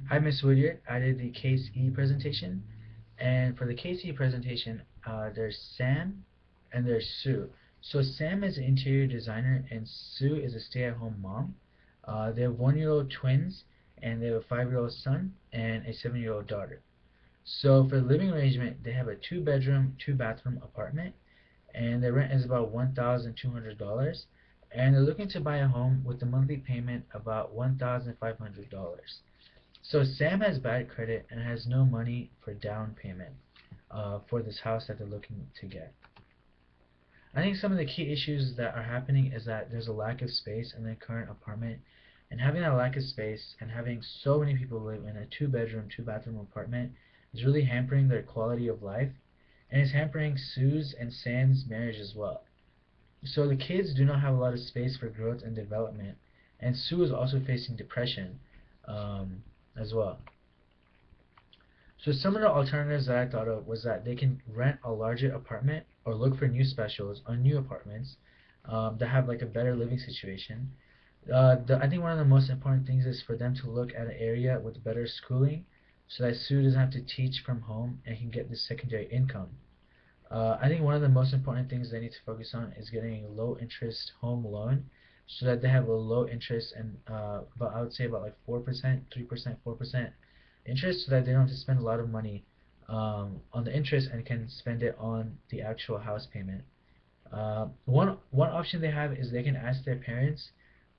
Hi, Miss Woodyard. I did the Case E presentation, and for the Case E presentation, there's Sam and there's Sue. So Sam is an interior designer, and Sue is a stay-at-home mom. They have 1-year-old twins, and they have a 5-year-old son and a 7-year-old daughter. So for the living arrangement, they have a 2-bedroom, 2-bathroom apartment, and their rent is about $1,200, and they're looking to buy a home with a monthly payment about $1,500. So Sam has bad credit and has no money for down payment for this house that they're looking to get. I think some of the key issues that are happening is that there's a lack of space in their current apartment, and having that lack of space and having so many people live in a 2-bedroom, 2-bathroom apartment is really hampering their quality of life, and is hampering Sue's and Sam's marriage as well. So the kids do not have a lot of space for growth and development, and Sue is also facing depression um, as well. So some of the alternatives that I thought of was that they can rent a larger apartment or look for new specials on new apartments that have like a better living situation. I think one of the most important things is for them to look at an area with better schooling so that Sue doesn't have to teach from home and can get this secondary income. I think one of the most important things they need to focus on is getting a low interest home loan so that they have a low interest and about I would say about like 4%, 3%, 4% interest so that they don't have to spend a lot of money on the interest and can spend it on the actual house payment. One option they have is they can ask their parents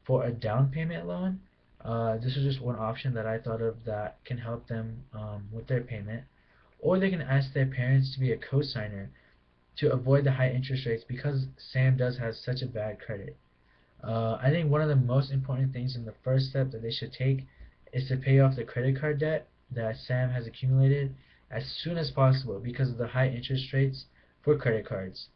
for a down payment loan. This is just one option that I thought of that can help them with their payment. Or they can ask their parents to be a co-signer to avoid the high interest rates because Sam does have such a bad credit. I think one of the most important things in the first step that they should take is to pay off the credit card debt that Sam has accumulated as soon as possible because of the high interest rates for credit cards.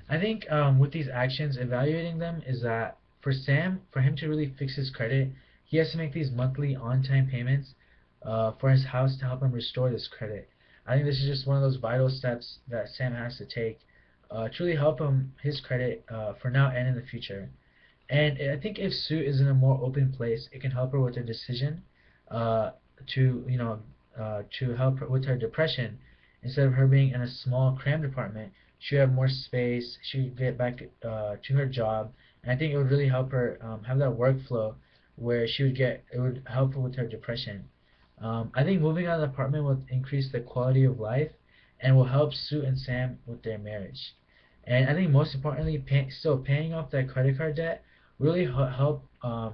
I think with these actions, evaluating them is that for Sam, for him to really fix his credit, he has to make these monthly on-time payments for his house to help him restore this credit. I think this is just one of those vital steps that Sam has to take to really help him his credit for now and in the future. And I think if Sue is in a more open place, it can help her with her decision uh, to help her with her depression. Instead of her being in a small crammed apartment, she would have more space. She would get back to her job, and I think it would really help her have that workflow where it would help her with her depression. I think moving out of the apartment will increase the quality of life and will help Sue and Sam with their marriage. And I think most importantly, paying off that credit card debt really help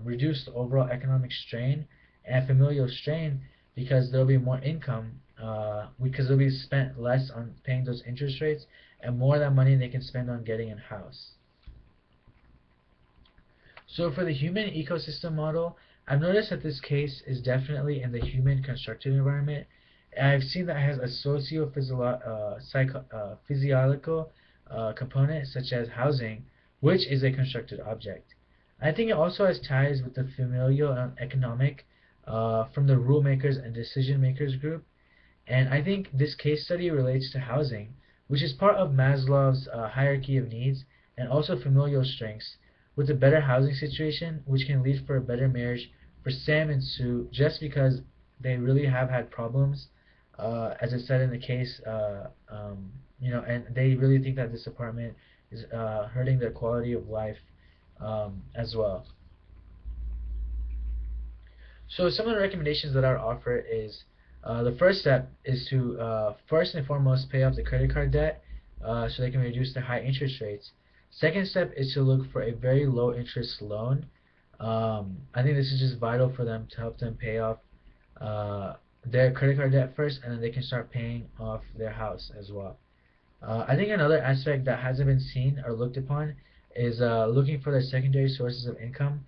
reduce the overall economic strain and familial strain because there'll be more income because it'll be spent less on paying those interest rates and more of that money they can spend on getting a house. So for the human ecosystem model, I've noticed that this case is definitely in the human constructed environment. And I've seen that it has a physiological component such as housing, which is a constructed object. I think it also has ties with the familial and economic from the rule makers and decision makers group. And I think this case study relates to housing, which is part of Maslow's hierarchy of needs and also familial strengths, with a better housing situation, which can lead for a better marriage for Sam and Sue, just because they really have had problems, as I said in the case, and they really think that this apartment is hurting their quality of life as well. So some of the recommendations that I would offer is the first step is to first and foremost pay off the credit card debt so they can reduce the high interest rates. Second step is to look for a very low interest loan. I think this is just vital for them to help them pay off their credit card debt first, and then they can start paying off their house as well. I think another aspect that hasn't been seen or looked upon is looking for their secondary sources of income.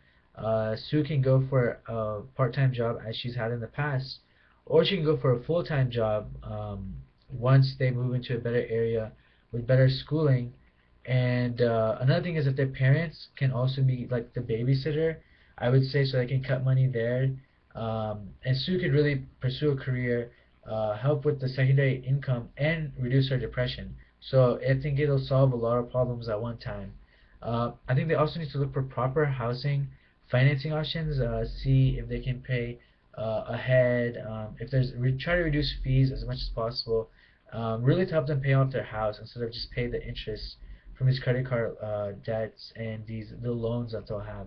Sue can go for a part-time job as she's had in the past, or she can go for a full-time job once they move into a better area with better schooling. And another thing is that their parents can also be like the babysitter, I would say, so they can cut money there. And Sue could really pursue a career, help with the secondary income, and reduce her depression. So I think it'll solve a lot of problems at one time. I think they also need to look for proper housing financing options, see if they can pay ahead, if there's try to reduce fees as much as possible, really to help them pay off their house instead of just pay the interest from these credit card debts and the loans that they'll have.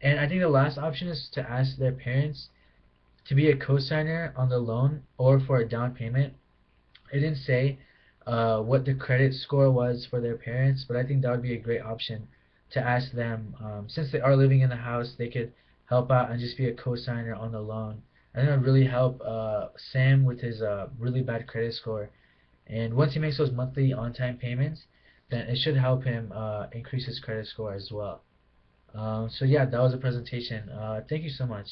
And I think the last option is to ask their parents to be a co-signer on the loan or for a down payment. It didn't say what the credit score was for their parents, but I think that would be a great option to ask them. Since they are living in the house, they could help out and just be a co-signer on the loan. I think that would really help Sam with his really bad credit score. And once he makes those monthly on-time payments, then it should help him increase his credit score as well. So yeah, that was a presentation. Thank you so much.